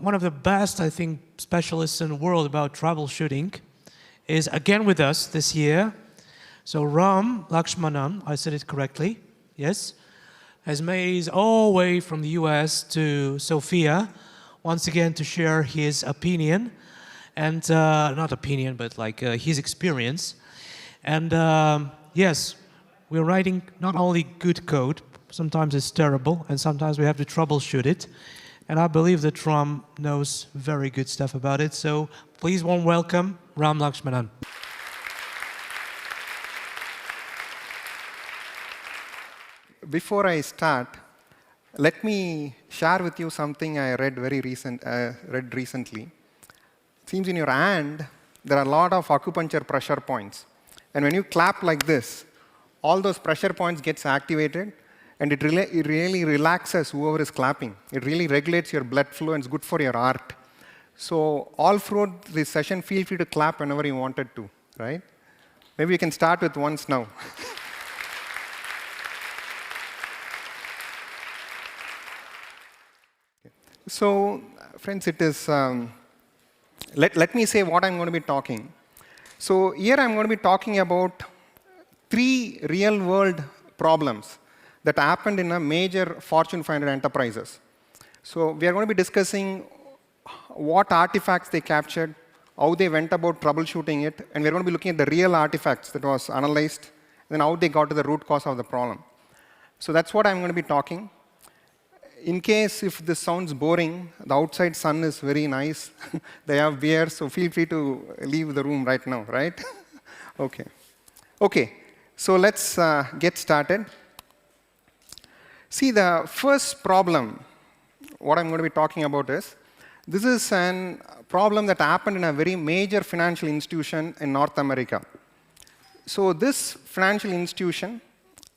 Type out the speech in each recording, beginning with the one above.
one of the best, I think, specialists in the world about troubleshooting, is again with us this year. So Lakshmanan, I said it correctly, yes, has made his all way from the US to Sofia, once again to share his opinion, and not opinion, but like his experience. And yes, we're writing not only good code, sometimes it's terrible, and sometimes we have to troubleshoot it. And I believe that Ram knows very good stuff about it. So please warm welcome Lakshmanan. Before I start, let me share with you something I read recently. It seems in your hand, there are a lot of acupuncture pressure points. And when you clap like this, all those pressure points gets activated, and it really relaxes whoever is clapping. It really regulates your blood flow, and it's good for your art. So all throughout this session, feel free to clap whenever you wanted to, right? Maybe you can start with once now. So, friends, it is, let me say what I'm going to be talking. So here I'm going to be talking about 3 real-world problems that happened in a major Fortune 500 enterprises. So we are going to be discussing what artifacts they captured, how they went about troubleshooting it, and we're going to be looking at the real artifacts that was analyzed, and then how they got to the root cause of the problem. So that's what I'm going to be talking. In case if this sounds boring, the outside sun is very nice. They have beer, so feel free to leave the room right now, right? Okay, so let's get started. See, the first problem, what I'm going to be talking about is, this is a problem that happened in a very major financial institution in North America. So this financial institution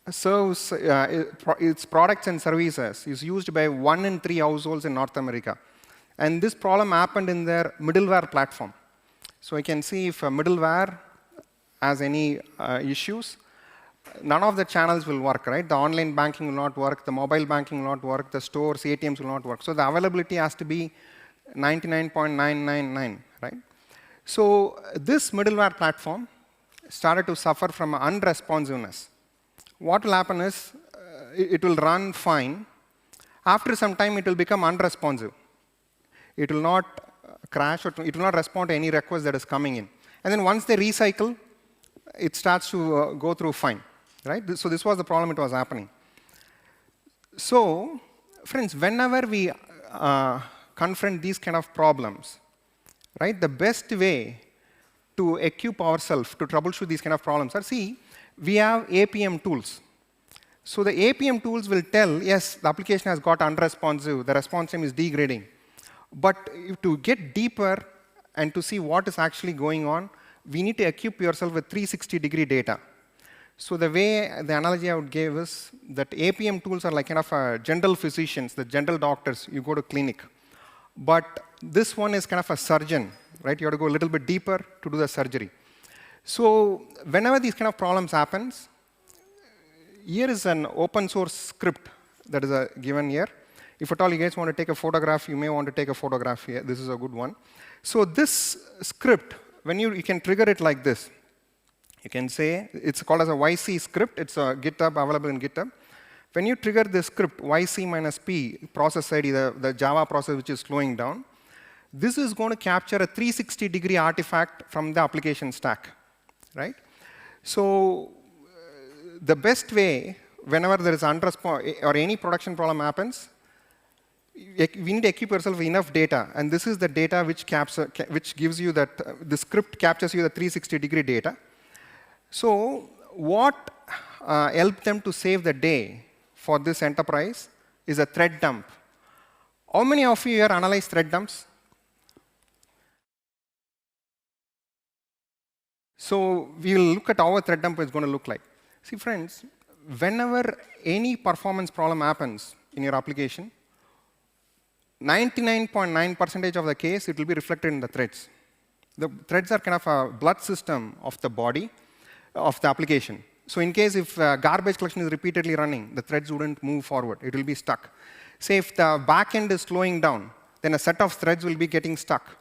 serves its products and services is used by 1 in 3 households in North America. And this problem happened in their middleware platform. So you can see if a middleware has any issues, none of the channels will work, right? The online banking will not work, the mobile banking will not work, the stores, ATMs will not work. So the availability has to be 99.999, right? So this middleware platform started to suffer from unresponsiveness. What will happen is, it will run fine. After some time, it will become unresponsive. It will not crash, or it will not respond to any request that is coming in. And then once they recycle, it starts to go through fine, right? So this was the problem it was happening. So, friends, whenever we confront these kind of problems, right, the best way to equip ourselves to troubleshoot these kind of problems are, see, we have APM tools. So the APM tools will tell, yes, the application has got unresponsive, the response time is degrading. But to get deeper and to see what is actually going on, we need to equip yourself with 360-degree data. So the analogy I would give is that APM tools are like kind of general physicians, the general doctors, you go to clinic. But this one is kind of a surgeon, right? You have to go a little bit deeper to do the surgery. So whenever these kind of problems happens, here is an open source script that is given here. If at all you guys want to take a photograph, you may want to take a photograph here. This is a good one. So this script, when you can trigger it like this. You can say, it's called as a YC script. It's a GitHub, available in GitHub. When you trigger this script, YC minus P, process ID, the Java process which is slowing down, this is going to capture a 360-degree artifact from the application stack. Right? So the best way, whenever there is or any production problem happens, we need to equip yourself with enough data. And this is the data which gives you that, the script captures you the 360-degree data. So what helped them to save the day for this enterprise is a thread dump. How many of you here analyze thread dumps? So we'll look at how a thread dump is going to look like. See, friends, whenever any performance problem happens in your application, 99.9% of the case, it will be reflected in the threads. The threads are kind of a blood system of the body of the application. So in case if garbage collection is repeatedly running, the threads wouldn't move forward. It will be stuck. Say if the backend is slowing down, then a set of threads will be getting stuck.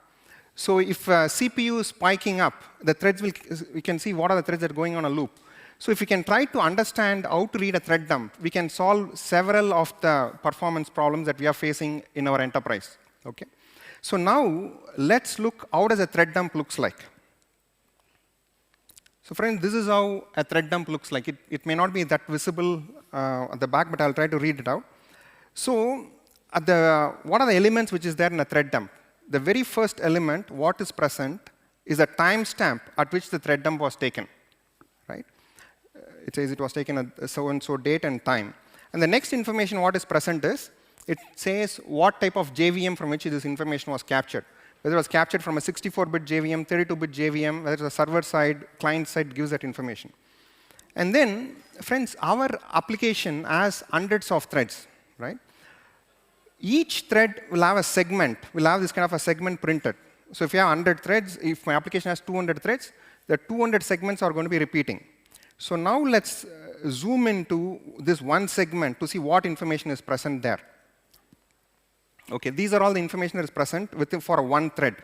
So if CPU is spiking up, the threads will, we can see what are the threads that are going on a loop. So if we can try to understand how to read a thread dump, we can solve several of the performance problems that we are facing in our enterprise. Okay? So now let's look how does a thread dump looks like. So friends, this is how a thread dump looks like. It may not be that visible at the back, but I'll try to read it out. So what are the elements which is there in a thread dump? The very first element, what is present, is a timestamp at which the thread dump was taken. Right? It says it was taken at so-and-so date and time. And the next information what is present is, it says what type of JVM from which this information was captured. Whether it was captured from a 64-bit JVM, 32-bit JVM, whether it's a server side, client side gives that information. And then, friends, our application has hundreds of threads, right? Each thread will have a segment, will have this kind of a segment printed. So if you have 100 threads, if my application has 200 threads, the 200 segments are going to be repeating. So now let's zoom into this one segment to see what information is present there. Okay, these are all the information that is present for one thread.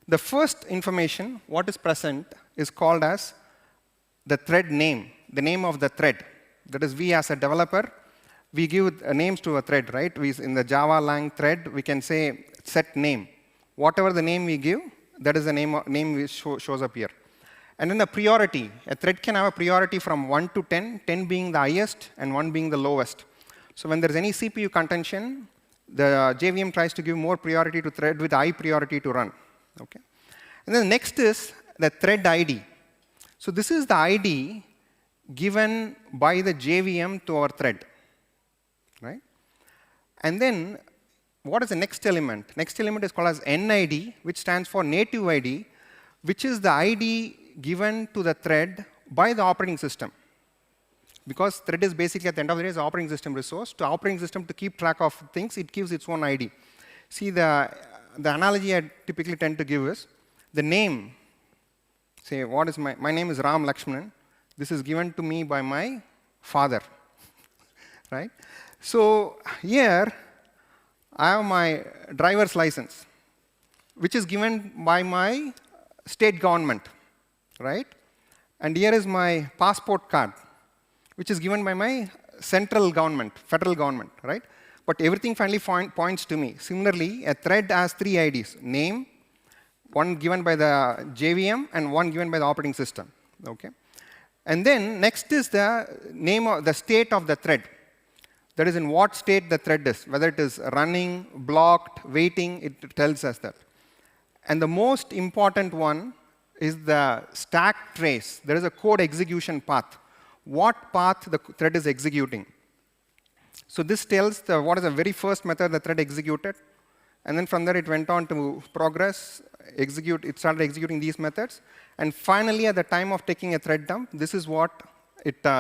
The first information, what is present, is called as the thread name, the name of the thread. That is, we as a developer, we give names to a thread, right? In the Java lang thread, we can say set name. Whatever the name we give, that is the name which shows up here. And then the priority. A thread can have a priority from 1 to 10, 10 being the highest and 1 being the lowest. So when there's any CPU contention, the JVM tries to give more priority to thread with high priority to run. Okay? And then next is the thread ID. So this is the ID given by the JVM to our thread. Right? And then what is the next element? Next element is called as NID, which stands for native ID, which is the ID given to the thread by the operating system. Because thread is basically, at the end of the day, is an operating system resource. To operating system to keep track of things, it gives its own ID. See, the analogy I typically tend to give is the name. Say, what is my name is Ram Lakshmanan. This is given to me by my father. Right? So here, I have my driver's license, which is given by my state government. Right? And here is my passport card, which is given by my central government, federal government, right? But everything finally points to me. Similarly, a thread has 3 IDs: name, one given by the JVM, and one given by the operating system. Okay? And then next is the name of the state of the thread. That is, in what state the thread is, whether it is running, blocked, waiting, it tells us that. And the most important one is the stack trace. There is a code execution path. What path the thread is executing. So this tells what is the very first method the thread executed. And then from there it went on to progress, execute. It started executing these methods. And finally, at the time of taking a thread dump, this is what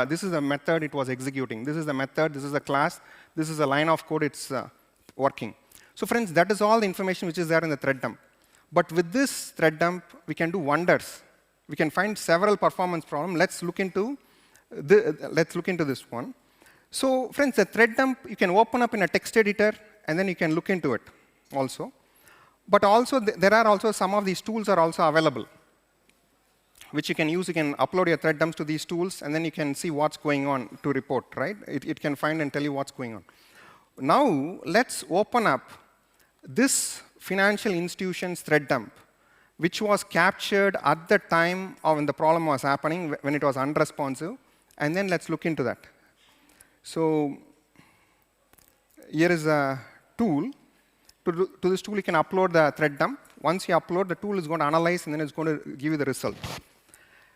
this is the method it was executing. This is the method, this is the class, this is a line of code it's working. So friends, that is all the information which is there in the thread dump. But with this thread dump, we can do wonders. We can find several performance problems. Let's look into this one. So friends, the thread dump, you can open up in a text editor, and then you can look into it also. But also, there are also some of these tools are also available, which you can use. You can upload your thread dumps to these tools, and then you can see what's going on to report, right? It can find and tell you what's going on. Now, let's open up this financial institution's thread dump, which was captured at the time of when the problem was happening, when it was unresponsive. And then let's look into that. So here is a tool. To this tool, you can upload the thread dump. Once you upload, the tool is going to analyze, and then it's going to give you the result.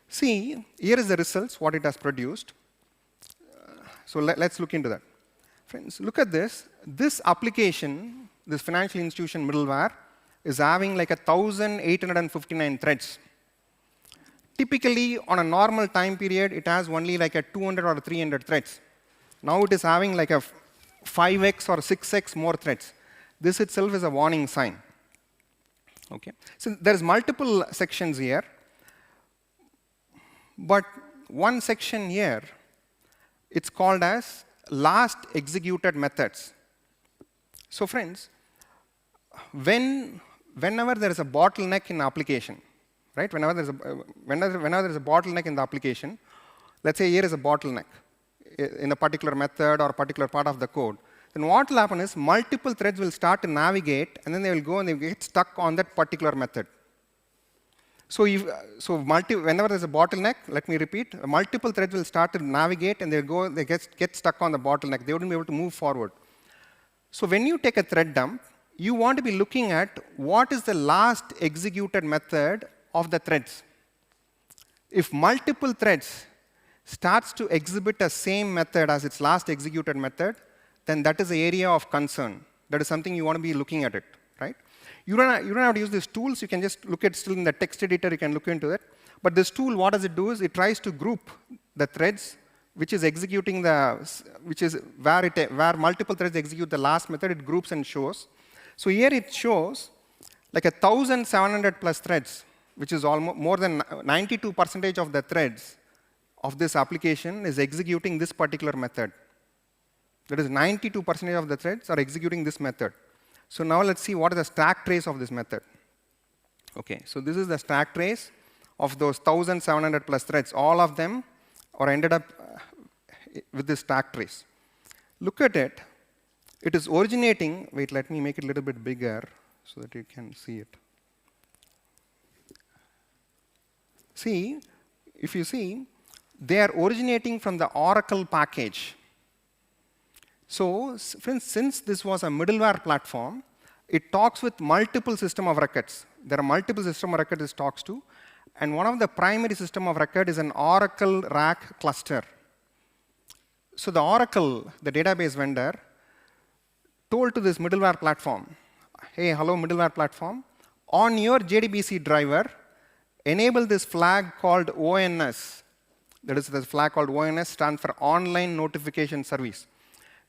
See, here is the results, what it has produced. So let's look into that. Friends, look at this. This application, this financial institution middleware, is having like 1,859 threads. Typically, on a normal time period, it has only like 200 or 300 threads. Now it is having like a 5x or 6x more threads. This itself is a warning sign. Okay? So there's multiple sections here. But one section here, it's called as last executed methods. So friends, whenever there is a bottleneck in application, right? Whenever there is a bottleneck in the application, let's say here is a bottleneck in a particular method or a particular part of the code, then what will happen is multiple threads will start to navigate, and then they will go and they will get stuck on that particular method. So, whenever there's a bottleneck, let me repeat, multiple threads will start to navigate, and they get stuck on the bottleneck. They wouldn't be able to move forward. So when you take a thread dump, you want to be looking at what is the last executed method of the threads. If multiple threads starts to exhibit the same method as its last executed method, then that is the area of concern. That is something you want to be looking at it, right? You don't have to use these tools. You can just look at still in the text editor. You can look into it. But this tool, what does it do is it tries to group the threads which is executing where multiple threads execute the last method. It groups and shows. So here it shows like 1,700 plus threads, which is almost more than 92% of the threads of this application is executing this particular method. That is 92% of the threads are executing this method. So now let's see what is the stack trace of this method. Okay, so this is the stack trace of those 1,700 plus threads. All of them are ended up with this stack trace. Look at it. It is originating. Wait, let me make it a little bit bigger so that you can see it. See, if you see, they are originating from the Oracle package. So since this was a middleware platform, it talks with multiple system of records. There are multiple system of records it talks to. And one of the primary system of record is an Oracle RAC cluster. So the Oracle, the database vendor, told to this middleware platform, hey, hello, middleware platform, on your JDBC driver, enable this flag called ONS. That is, the flag called ONS stands for Online Notification Service.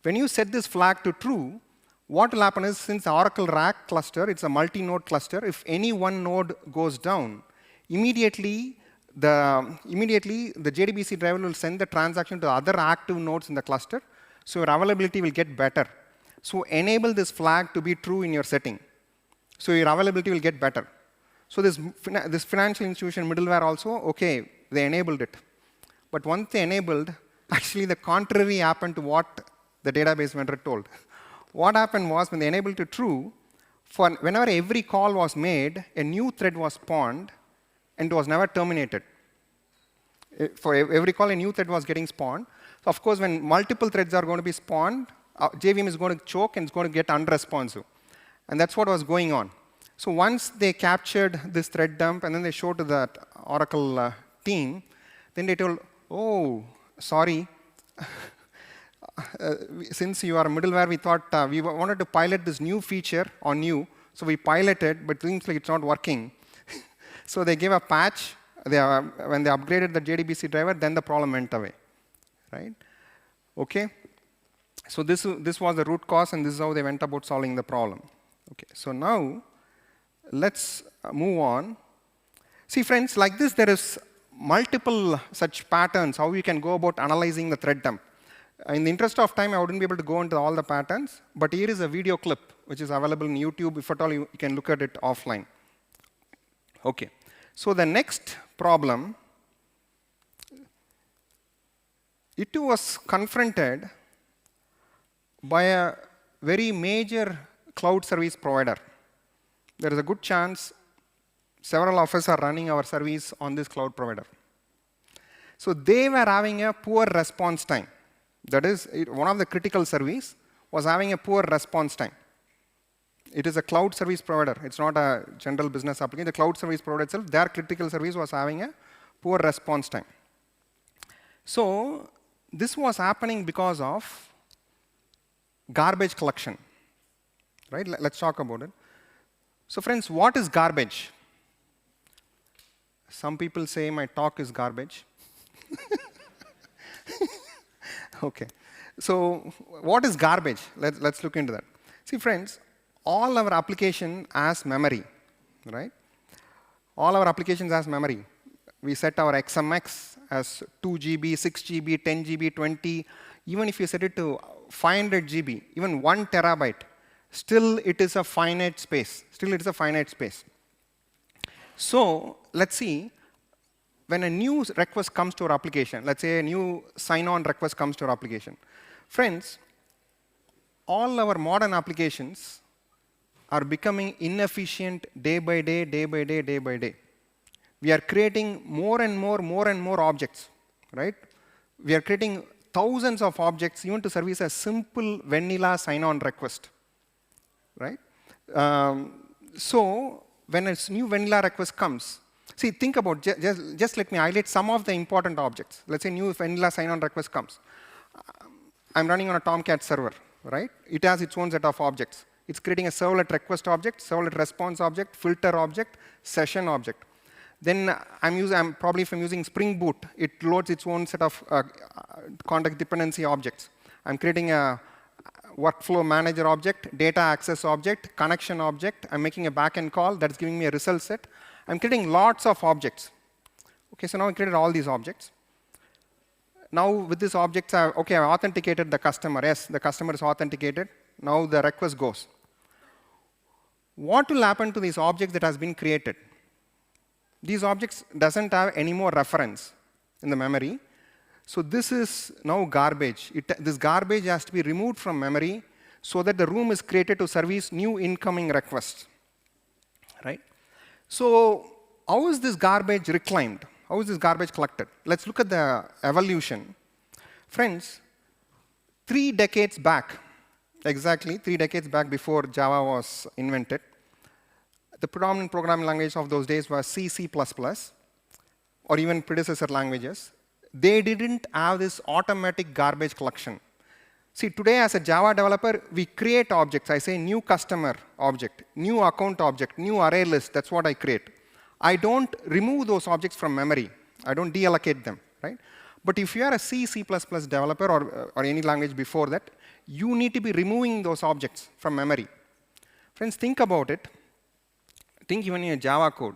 When you set this flag to true, what will happen is, since the Oracle RAC cluster, it's a multi-node cluster, if any one node goes down, immediately the JDBC driver will send the transaction to other active nodes in the cluster, so your availability will get better. So enable this flag to be true in your setting, so your availability will get better. So this financial institution middleware also, okay, they enabled it. But once they enabled, actually the contrary happened to what the database vendor told. What happened was, when they enabled it true, whenever every call was made, a new thread was spawned, and it was never terminated. For every call, a new thread was getting spawned. So of course, when multiple threads are going to be spawned, JVM is going to choke and it's going to get unresponsive. And that's what was going on. So once they captured this thread dump and then they showed to the Oracle team, then they told, oh, sorry. Since you are a middleware, we thought we wanted to pilot this new feature on you. So we piloted, but things like it's not working. So they gave a patch. When they upgraded the JDBC driver, then the problem went away, right? Okay. So this was the root cause, and this is how they went about solving the problem. Okay. So now let's move on. See, friends, like this, there is multiple such patterns how you can go about analyzing the thread dump. In the interest of time, I wouldn't be able to go into all the patterns, but here is a video clip which is available on YouTube. If at all, you can look at it offline. Okay. So the next problem, it was confronted by a very major cloud service provider. There is a good chance several of us are running our service on this cloud provider. So they were having a poor response time. That is, one of the critical service was having a poor response time. It is a cloud service provider. It's not a general business application. The cloud service provider itself, their critical service was having a poor response time. So this was happening because of garbage collection. Right? Let's talk about it. So friends, what is garbage? Some people say my talk is garbage. Okay. So what is garbage? Let's look into that. See, friends, all our application has memory, right? All our applications has memory. We set our XMX as 2 GB, 6 GB, 10 GB, 20. Even if you set it to 500 GB, even 1 terabyte, still it is a finite space. Still it is a finite space. So let's see, when a new request comes to our application, let's say a new sign-on request comes to our application. Friends, all our modern applications are becoming inefficient day by day, day by day, day by day. We are creating more and more objects, right? We are creating thousands of objects even to service a simple vanilla sign-on request, right? So when a new vanilla request comes, see, think about, just let me highlight some of the important objects. Let's say new vanilla sign-on request comes. I'm running on a Tomcat server, right? It has its own set of objects. It's creating a servlet request object, servlet response object, filter object, session object. Then probably if I'm using Spring Boot, it loads its own set of context dependency objects. I'm creating a workflow manager object, data access object, connection object. I'm making a backend call that's giving me a result set. I'm creating lots of objects. Okay, so now I created all these objects. Now with these objects, I've authenticated the customer. Yes, the customer is authenticated. Now the request goes. What will happen to these objects that has been created? These objects doesn't have any more reference in the memory. So this is now garbage. This garbage has to be removed from memory so that the room is created to service new incoming requests, right? So how is this garbage reclaimed? How is this garbage collected? Let's look at the evolution. Friends, 3 decades back, exactly 3 decades back before Java was invented, the predominant programming language of those days was C, C++, or even predecessor languages. They didn't have this automatic garbage collection. See, today as a Java developer, we create objects. I say new customer object, new account object, new array list. That's what I create. I don't remove those objects from memory. I don't deallocate them, right? But if you are a C, C++ developer or any language before that, you need to be removing those objects from memory. Friends, think about it. Think even in a Java code.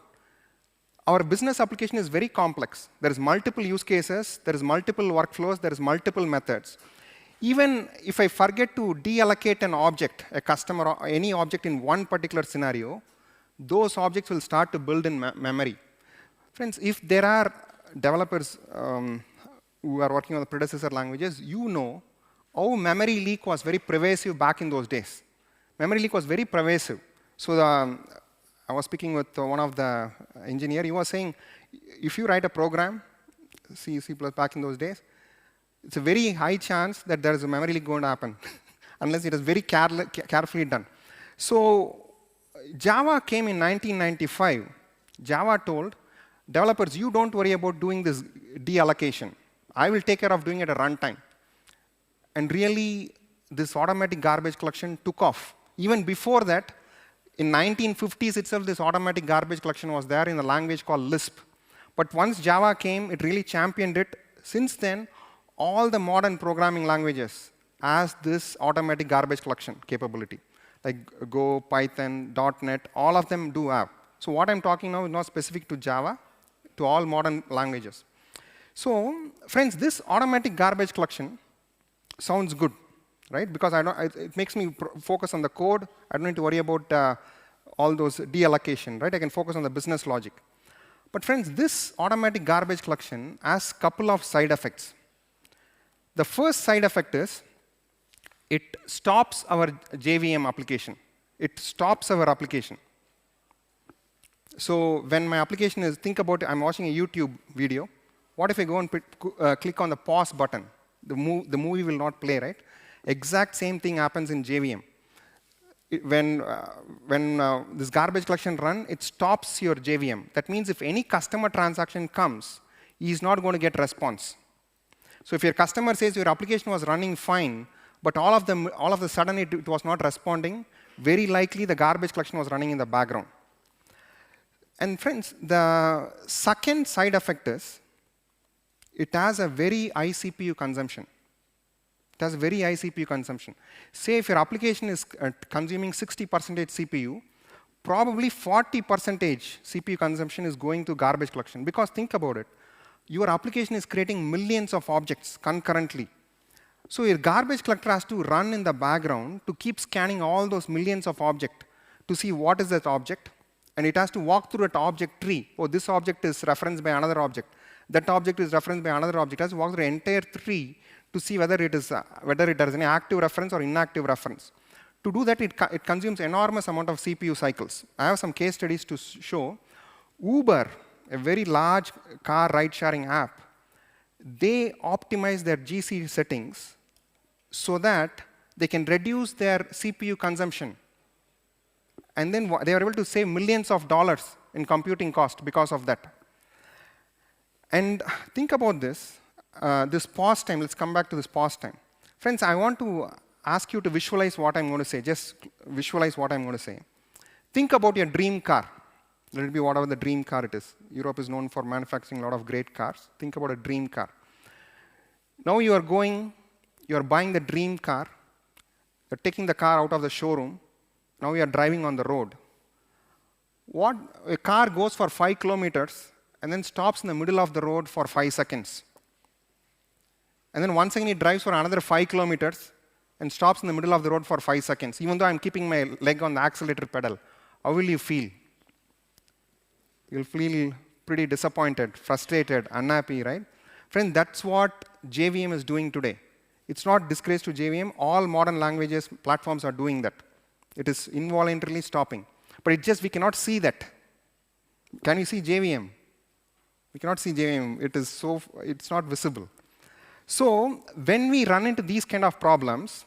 Our business application is very complex. There is multiple use cases. There is multiple workflows. There is multiple methods. Even if I forget to deallocate an object, a customer, or any object in one particular scenario, those objects will start to build in memory. Friends, if there are developers who are working on the predecessor languages, you know how memory leak was very pervasive back in those days. Memory leak was very pervasive. So I was speaking with one of the engineers. He was saying, if you write a program, C, C++ back in those days, it's a very high chance that there is a memory leak going to happen, unless it is very carefully done. So Java came in 1995. Java told developers, you don't worry about doing this deallocation. I will take care of doing it at runtime. And really, this automatic garbage collection took off. Even before that, in 1950s itself, this automatic garbage collection was there in a language called Lisp. But once Java came, it really championed it. Since then, all the modern programming languages has this automatic garbage collection capability. Like Go, Python, .NET, all of them do have. So what I'm talking now is not specific to Java, to all modern languages. So, friends, this automatic garbage collection sounds good, right? Because it makes me focus on the code. I don't need to worry about all those deallocation, right? I can focus on the business logic. But friends, this automatic garbage collection has a couple of side effects. The first side effect is it stops our JVM application. It stops our application. So when my application is, think about it, I'm watching a YouTube video. What if I go and click on the pause button? The movie will not play, right? Exact same thing happens in JVM. When this garbage collection run, it stops your JVM. That means if any customer transaction comes, he's not going to get response. So if your customer says your application was running fine, but all of a sudden it was not responding, very likely the garbage collection was running in the background. And friends, the second side effect is it has a very high CPU consumption. It has very high CPU consumption. Say if your application is consuming 60% CPU, probably 40% CPU consumption is going to garbage collection. Because think about it. Your application is creating millions of objects concurrently. So your garbage collector has to run in the background to keep scanning all those millions of objects to see what is that object. And it has to walk through that object tree. Oh, this object is referenced by another object. That object is referenced by another object. It has to walk through the entire tree to see whether it has any active reference or inactive reference. To do that, it consumes enormous amount of CPU cycles. I have some case studies to show. Uber, a very large car ride-sharing app, they optimize their GC settings so that they can reduce their CPU consumption. And then they are able to save millions of dollars in computing cost because of that. And think about this, this pause time. Let's come back to this pause time. Friends, I want to ask you to visualize what I'm going to say. Just visualize what I'm going to say. Think about your dream car. Let it be whatever the dream car it is. Europe is known for manufacturing a lot of great cars. Think about a dream car. Now you are buying the dream car. You're taking the car out of the showroom. Now you are driving on the road. A car goes for 5 kilometers and then stops in the middle of the road for 5 seconds. And then once again it drives for another 5 kilometers and stops in the middle of the road for 5 seconds. Even though I'm keeping my leg on the accelerator pedal, how will you feel? You'll feel pretty disappointed, frustrated, unhappy, right? Friend, that's what JVM is doing today. It's not disgrace to JVM. All modern languages, platforms are doing that. It is involuntarily stopping. But we cannot see that. Can you see JVM? We cannot see JVM. It's not visible. So when we run into these kind of problems,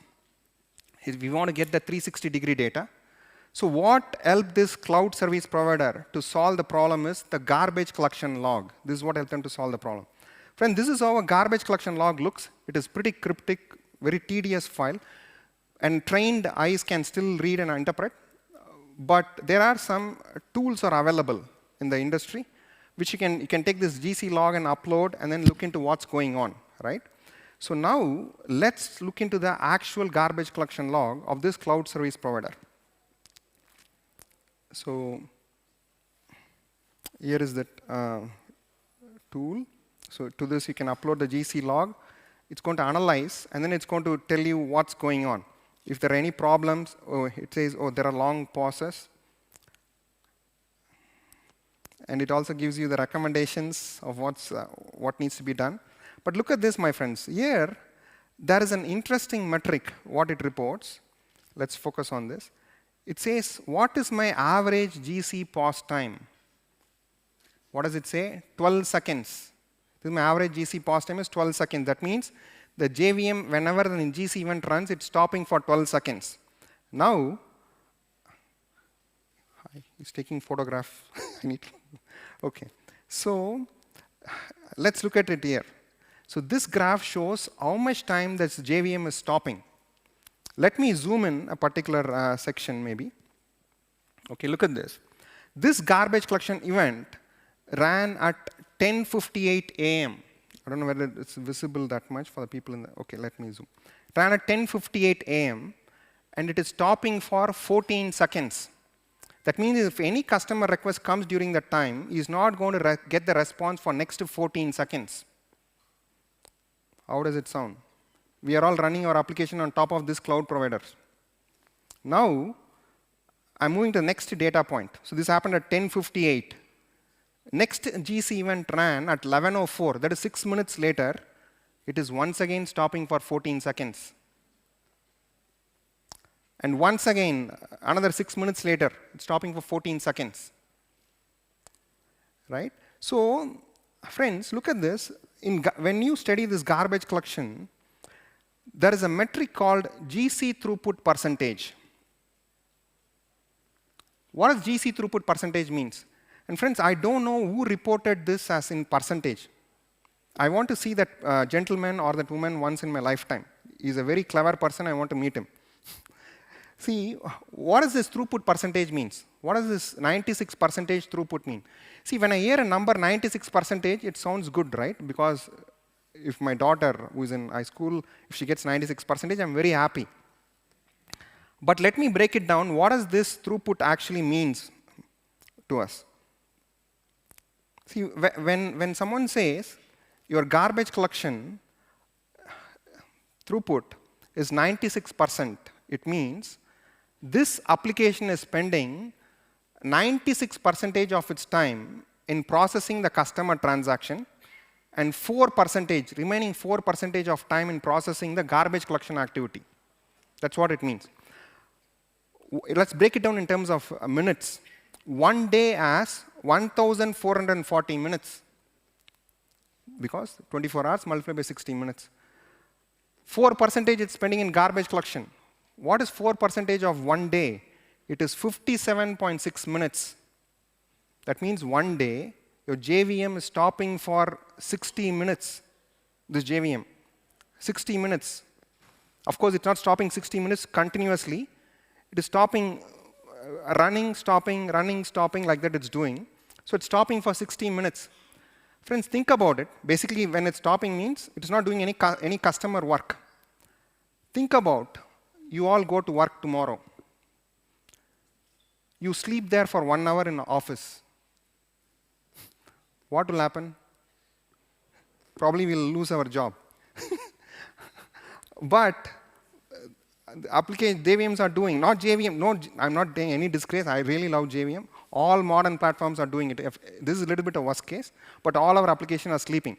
we want to get the 360-degree data. So what helped this cloud service provider to solve the problem is the garbage collection log. This is what helped them to solve the problem. Friend, this is how a garbage collection log looks. It is pretty cryptic, very tedious file. And trained eyes can still read and interpret. But there are some tools are available in the industry, which you can take this GC log and upload and then look into what's going on, right? So now let's look into the actual garbage collection log of this cloud service provider. So here is that tool. So to this, you can upload the GC log. It's going to analyze, and then it's going to tell you what's going on. If there are any problems, it says, there are long pauses. And it also gives you the recommendations of what needs to be done. But look at this, my friends. Here, there is an interesting metric, what it reports. Let's focus on this. It says, what is my average GC pause time? What does it say? 12 seconds. This is my average GC pause time is 12 seconds. That means the JVM, whenever the GC event runs, it's stopping for 12 seconds. Now, it's taking photograph. Okay. So let's look at it here. So this graph shows how much time this JVM is stopping. Let me zoom in a particular section, maybe. Okay, look at this. This garbage collection event ran at 10:58 a.m. I don't know whether it's visible that much for the people in the. Okay, let me zoom. It ran at 10:58 a.m. and it is stopping for 14 seconds. That means if any customer request comes during that time, he is not going to get the response for next 14 seconds. How does it sound? We are all running our application on top of this cloud providers. Now, I'm moving to the next data point. So this happened at 10:58. Next GC event ran at 11:04. That is 6 minutes later. It is once again stopping for 14 seconds. And once again, another 6 minutes later, it's stopping for 14 seconds. Right? So, friends, look at this. When you study this garbage collection, there is a metric called GC throughput percentage. What does GC throughput percentage means? And friends, I don't know who reported this as in percentage. I want to see that gentleman or that woman once in my lifetime. He's a very clever person. I want to meet him. See, what does this throughput percentage means? What does this 96% throughput mean? See, when I hear a number 96%, it sounds good, right? Because if my daughter, who is in high school, if she gets 96%, I'm very happy. But let me break it down. What does this throughput actually means to us? See, when someone says your garbage collection throughput is 96%. It means this application is spending 96% of its time in processing the customer transaction and remaining 4% of time in processing the garbage collection activity. That's what it means. Let's break it down in terms of minutes. One day has 1,440 minutes because 24 hours multiplied by 60 minutes. 4% it's spending in garbage collection. What is 4% of one day? It is 57.6 minutes. That means one day, your JVM is stopping for 60 minutes, this JVM. 60 minutes. Of course, it's not stopping 60 minutes continuously. It is stopping, running, stopping, like that it's doing. So it's stopping for 60 minutes. Friends, think about it. Basically, when it's stopping means it is not doing any customer work. Think about, you all go to work tomorrow. You sleep there for 1 hour in the office. What will happen? Probably we'll lose our job. But the application JVMs are doing, not JVM, no, I'm not doing any disgrace, I really love JVM. All modern platforms are doing it. This is a little bit of worst case, but all our applications are sleeping.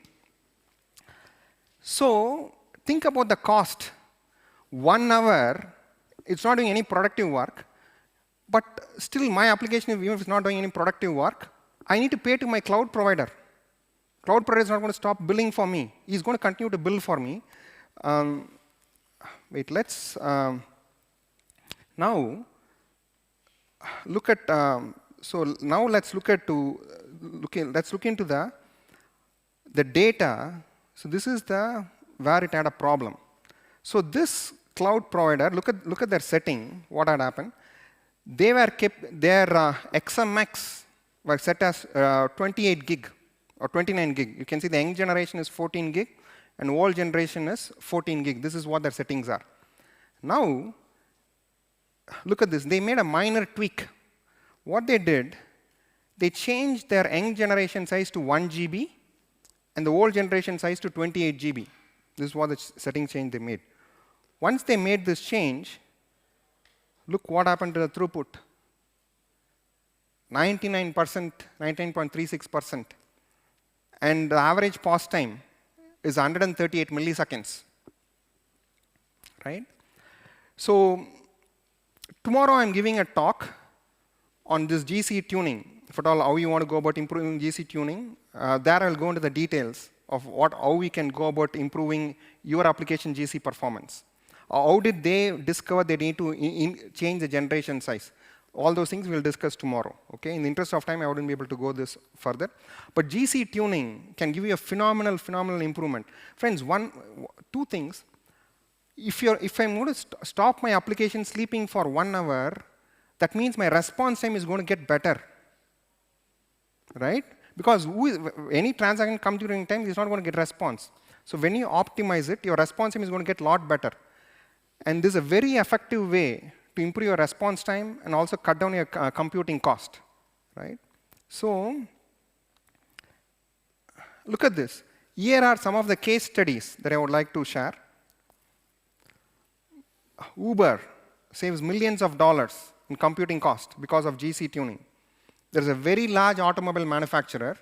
So think about the cost. 1 hour, it's not doing any productive work, but still my application, even if it's not doing any productive work, I need to pay to my cloud provider. Cloud provider is not going to stop billing for me. He's going to continue to bill for me. Wait, let's now look at. So now let's look into the data. So this is where it had a problem. So this cloud provider, look at their setting. What had happened? They were kept their XMX were set as 28 gig or 29 gig. You can see the young generation is 14 gig and old generation is 14 gig. This is what their settings are. Now, look at this. They made a minor tweak. What they did, they changed their young generation size to 1 GB and the old generation size to 28 GB. This is what the setting change they made. Once they made this change, look what happened to the throughput. 99%, 99.36%. And the average pause time is 138 milliseconds. Right? So tomorrow I'm giving a talk on this GC tuning. If at all, how you want to go about improving GC tuning. There I'll go into the details of how we can go about improving your application GC performance. How did they discover they need to change the generation size? All those things we'll discuss tomorrow. Okay? In the interest of time, I wouldn't be able to go this further. But GC tuning can give you a phenomenal improvement. Friends, two things. If I'm going to stop my application sleeping for 1 hour, that means my response time is going to get better. Right? Because any transaction comes during time, it's not going to get response. So when you optimize it, your response time is going to get a lot better. And this is a very effective way to improve your response time and also cut down your computing cost. Right? So look at this. Here are some of the case studies that I would like to share. Uber saves millions of dollars in computing cost because of GC tuning. There's a very large automobile manufacturer.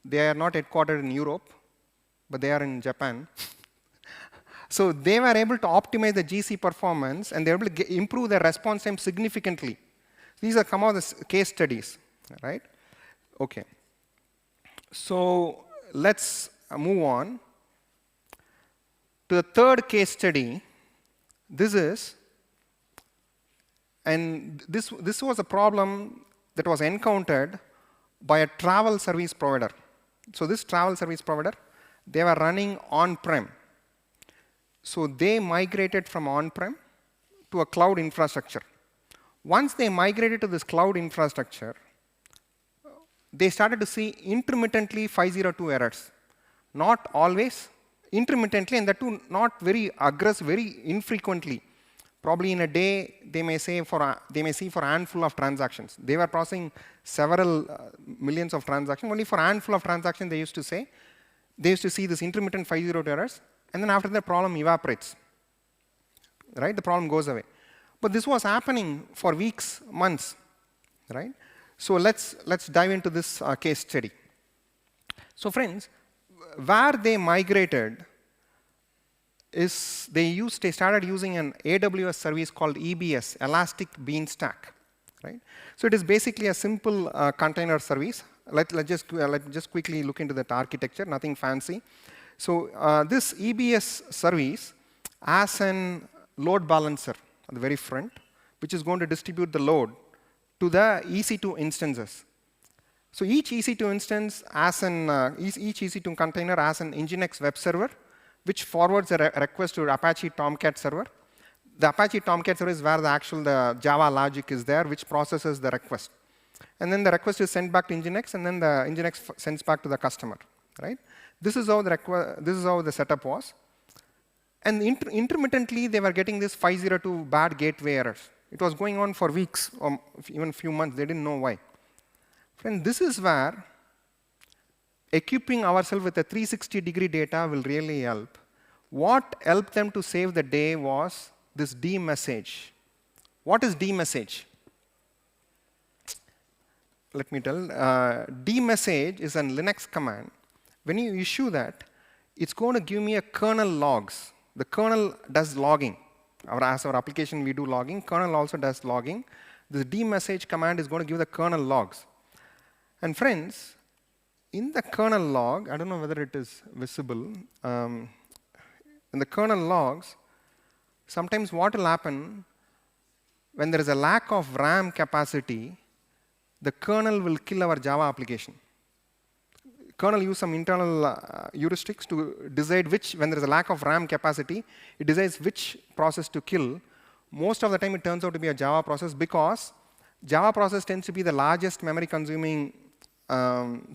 They are not headquartered in Europe, but they are in Japan. So they were able to optimize the GC performance, and they were able to improve their response time significantly. These are some of the case studies, right? Okay. So let's move on to the third case study. This was a problem that was encountered by a travel service provider. So this travel service provider, they were running on-prem. So they migrated from on-prem to a cloud infrastructure. Once they migrated to this cloud infrastructure, they started to see intermittently 502 errors. Not always, intermittently, and that too not very aggressive, very infrequently. Probably in a day, they may see for a handful of transactions. They were processing several millions of transactions. Only for a handful of transactions, they used to see this intermittent 502 errors and then after the problem evaporates. Right? The problem goes away. But this was happening for weeks, months. Right? So let's dive into this case study. So friends, where they migrated is they started using an AWS service called EBS, Elastic Beanstalk. Right? So it is basically a simple container service. Let's just quickly look into that architecture, nothing fancy. So this EBS service has an load balancer at the very front, which is going to distribute the load to the EC2 instances. So each EC2 instance has each EC2 container has an Nginx web server, which forwards a request to Apache Tomcat server. The Apache Tomcat server is where the Java logic is there, which processes the request. And then the request is sent back to Nginx, and then the Nginx sends back to the customer. Right? This is how the setup was. And intermittently, they were getting this 502 bad gateway errors. It was going on for weeks or even a few months. They didn't know why. Friend, this is where equipping ourselves with a 360-degree data will really help. What helped them to save the day was this dmessage. What is dmessage? Let me tell. Dmessage is a Linux command. When you issue that, it's going to give me a kernel logs. The kernel does logging. As our application, we do logging. Kernel also does logging. This dmessage command is going to give the kernel logs. And friends, in the kernel log, I don't know whether it is visible. In the kernel logs, sometimes what will happen when there is a lack of RAM capacity, the kernel will kill our Java application. Kernel use some internal heuristics to decide when there is a lack of RAM capacity, it decides which process to kill. Most of the time, it turns out to be a Java process because Java process tends to be the largest memory consuming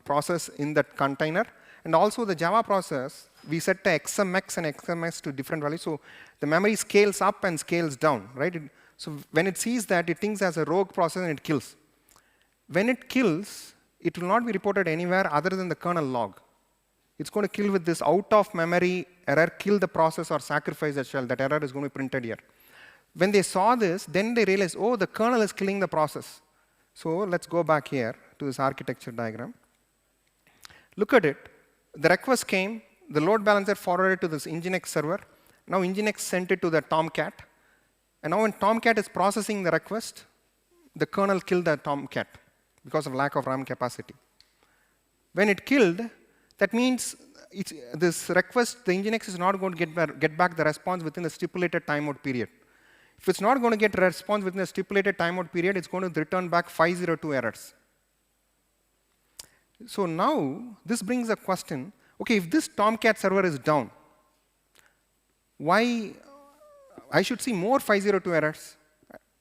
process in that container. And also the Java process, we set the XMX and XMS to different values. So the memory scales up and scales down. Right? So when it sees that, it thinks as a rogue process and it kills. When it kills, it will not be reported anywhere other than the kernel log. It's going to kill with this out-of-memory error, kill the process or sacrifice the shell. That error is going to be printed here. When they saw this, then they realized, oh, the kernel is killing the process. So let's go back here to this architecture diagram. Look at it. The request came. The load balancer forwarded to this Nginx server. Now Nginx sent it to the Tomcat. And now when Tomcat is processing the request, the kernel killed the Tomcat because of lack of RAM capacity. When it killed, that means this request, the Nginx is not going to get back the response within the stipulated timeout period. If it's not going to get a response within the stipulated timeout period, it's going to return back 502 errors. So now, this brings a question. OK, if this Tomcat server is down, why I should see more 502 errors?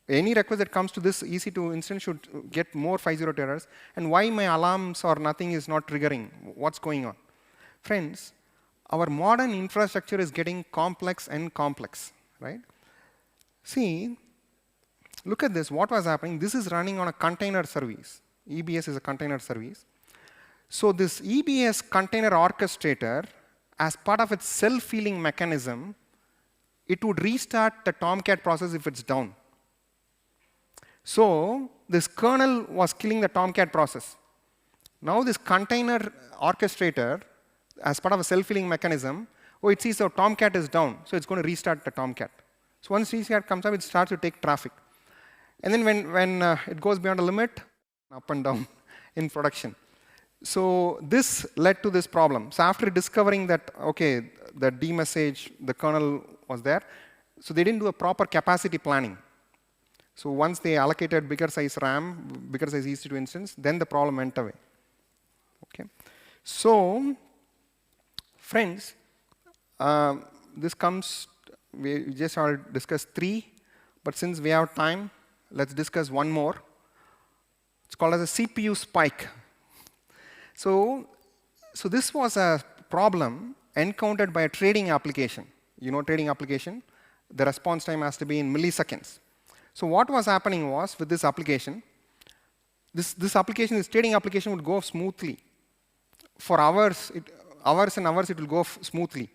Any request that comes to this EC2 instance should get more 502 errors. And why my alarms or nothing is not triggering? What's going on? Friends, our modern infrastructure is getting complex and complex. Right? See, look at this. What was happening? This is running on a container service. EBS is a container service. So this EBS container orchestrator, as part of its self-healing mechanism, it would restart the Tomcat process if it's down. So this kernel was killing the Tomcat process. Now this container orchestrator, as part of a self-healing mechanism, it sees the Tomcat is down, so it's going to restart the Tomcat. So once restart comes up, it starts to take traffic. And then when it goes beyond a limit, up and down in production. So this led to this problem. So after discovering that, OK, the dmessage, the kernel was there, so they didn't do a proper capacity planning. So once they allocated bigger size RAM, bigger size EC2 instance, then the problem went away. Okay. So friends, this comes, we just already discussed 3, but since we have time, let's discuss one more. It's called as a CPU spike. So this was a problem encountered by a trading application. You know trading application? The response time has to be in milliseconds. So what was happening was, with this application, this trading application would go smoothly. For hours and hours, it will go smoothly.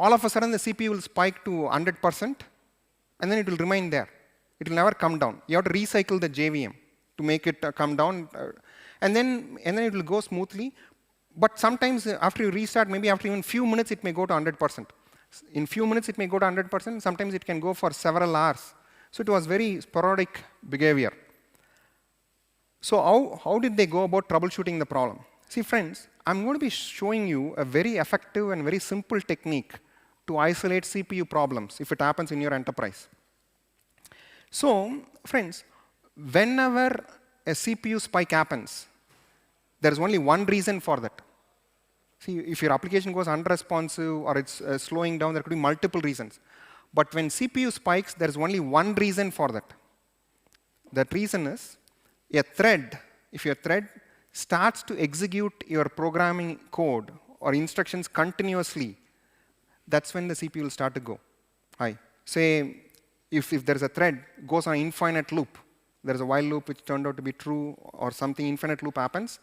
all of a sudden the CPU will spike to 100%, and then it will remain there. It will never come down. You have to recycle the JVM to make it come down, and then it will go smoothly. But sometimes after you restart, maybe after even few minutes, it may go to 100%. In few minutes, it may go to 100%. Sometimes it can go for several hours. So it was very sporadic behavior. So how did they go about troubleshooting the problem? See, friends, I'm going to be showing you a very effective and very simple technique to isolate CPU problems if it happens in your enterprise. So, friends, whenever a CPU spike happens, there is only one reason for that. See, if your application goes unresponsive or it's slowing down, there could be multiple reasons. But when CPU spikes, there is only one reason for that. That reason is a thread. If your thread starts to execute your programming code or instructions continuously, that's when the CPU will start to go high. Say, if there's a thread goes on an infinite loop, there's a while loop which turned out to be true or something, infinite loop happens,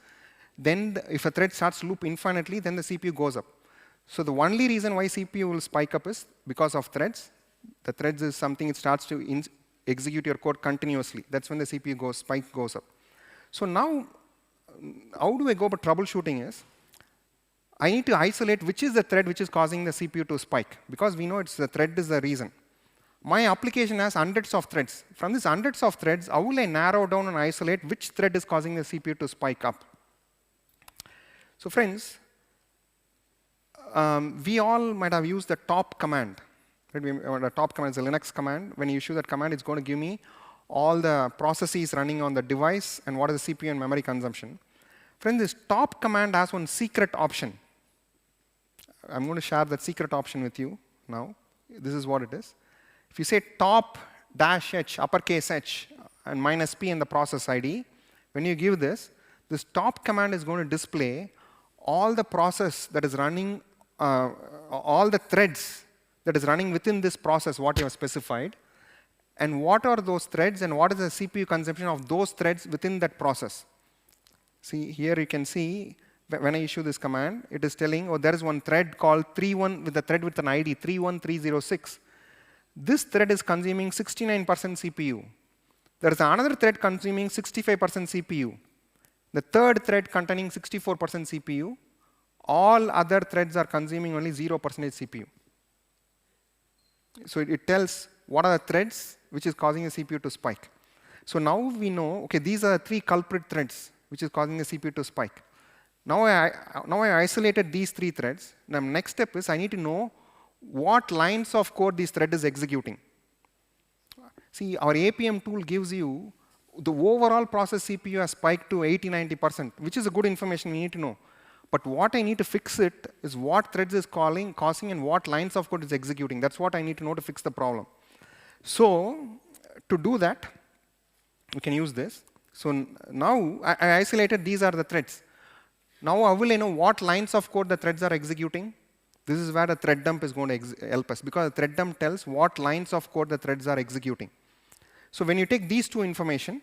then if a thread starts to loop infinitely, then the CPU goes up. So the only reason why CPU will spike up is because of threads. The threads is something it starts to execute your code continuously. That's when the CPU spike goes up. So now, how do I go about troubleshooting is, I need to isolate which is the thread which is causing the CPU to spike, because we know it's the thread is the reason. My application has hundreds of threads. From these hundreds of threads, how will I narrow down and isolate which thread is causing the CPU to spike up? So friends, we all might have used the top command. The top command is a Linux command. When you issue that command, it's going to give me all the processes running on the device and what is the CPU and memory consumption. Friends, this top command has one secret option. I'm going to share that secret option with you now. This is what it is. If you say top -h, uppercase H, and -p in the process ID, when you give this top command is going to display all the process that is running, all the threads that is running within this process, what you have specified, and what are those threads and what is the CPU consumption of those threads within that process. See, here you can see, when I issue this command, it is telling, oh, there is one thread called 31 with a thread with an ID 31306. This thread is consuming 69% CPU. There is another thread consuming 65% CPU. The third thread containing 64% CPU. All other threads are consuming only 0% CPU. So it tells what are the threads which is causing the CPU to spike. So now we know, okay, these are the 3 culprit threads which is causing the CPU to spike. Now I isolated these 3 threads. Now next step is I need to know what lines of code this thread is executing. See, our APM tool gives you the overall process CPU has spiked to 80-90%, which is a good information we need to know. But what I need to fix it is what threads is causing and what lines of code is executing. That's what I need to know to fix the problem. So to do that, we can use this. So now I isolated these are the threads. Now how will I know what lines of code the threads are executing? This is where the thread dump is going to help us, because the thread dump tells what lines of code the threads are executing. So when you take these 2 information,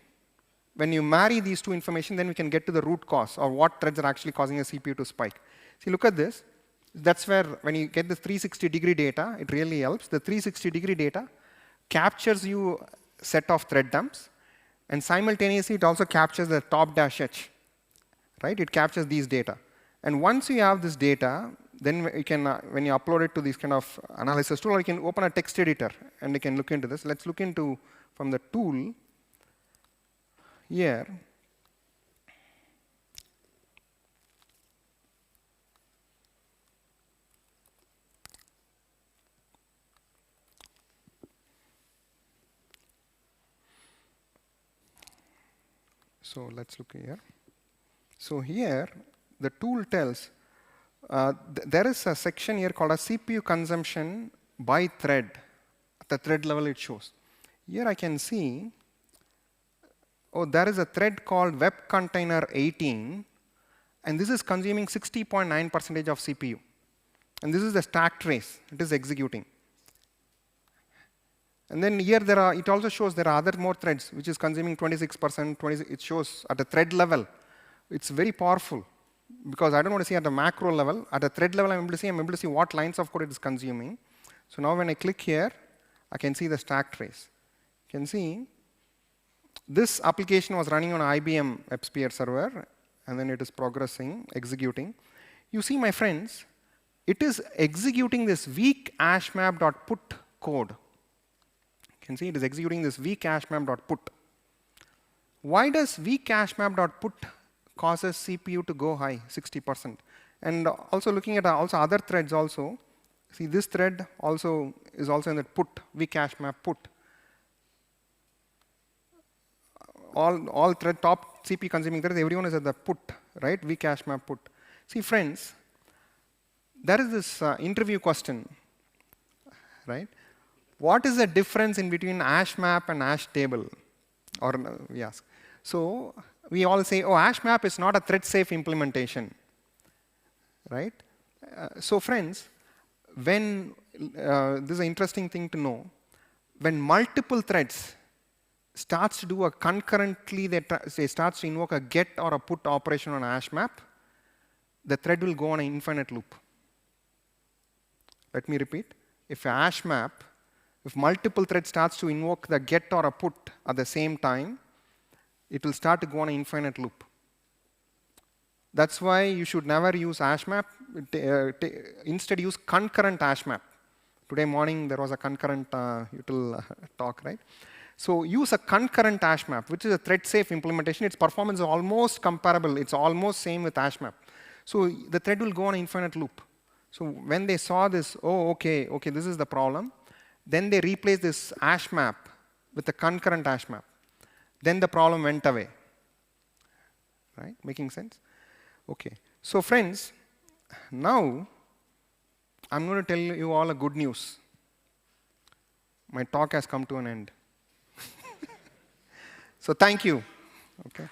when you marry these 2 information, then we can get to the root cause or what threads are actually causing the CPU to spike. See, look at this. That's where when you get the 360-degree data, it really helps. The 360-degree data captures you a set of thread dumps, and simultaneously it also captures the top-h. Right? It captures these data. And once you have this data, then you can, when you upload it to this kind of analysis tool, or you can open a text editor and you can look into this. Let's look into from the tool here. So let's look here. So here, the tool tells, there is a section here called a CPU consumption by thread. At the thread level it shows. Here I can see, oh, there is a thread called web container 18, and this is consuming 60.9% of CPU. And this is the stack trace. It is executing. And then here it also shows there are other more threads which is consuming 26%. It shows at the thread level. It's very powerful. because I don't want to see at the macro level. At the thread level, I'm able to see what lines of code it is consuming. So now when I click here, I can see the stack trace. You can see this application was running on an IBM WebSphere server, and then it is progressing, executing. You see, my friends, it is executing this weak hashmap.put code. You can see it is executing this weak hashmap.put. Why does weak hashmap.put causes CPU to go high, 60%? And also looking at also other threads also, see this thread also is also in that put, weak hashmap put. All thread top CPU consuming threads, everyone is at the put, right? Weak hashmap put. See, friends, there is this interview question, right? What is the difference in between hash map and hash table? Or we ask. So we all say, oh, hash map is not a thread-safe implementation, right? So friends, when this is an interesting thing to know, when multiple threads starts to do a concurrently, they starts to invoke a get or a put operation on a hash map, the thread will go on an infinite loop. Let me repeat. If a hash map, if multiple threads starts to invoke the get or a put at the same time, it will start to go on an infinite loop. That's why you should never use hash map. Instead, use concurrent hash map. Today morning, there was a concurrent util talk, right? So use a concurrent hash map, which is a thread-safe implementation. Its performance is almost comparable. It's almost same with hash map. So the thread will go on an infinite loop. So when they saw this, oh, okay, this is the problem, then they replaced this hash map with a concurrent hash map. Then the problem went away. Right? Making sense? Okay. So friends, now I'm going to tell you all a good news. My talk has come to an end. So thank you. Okay.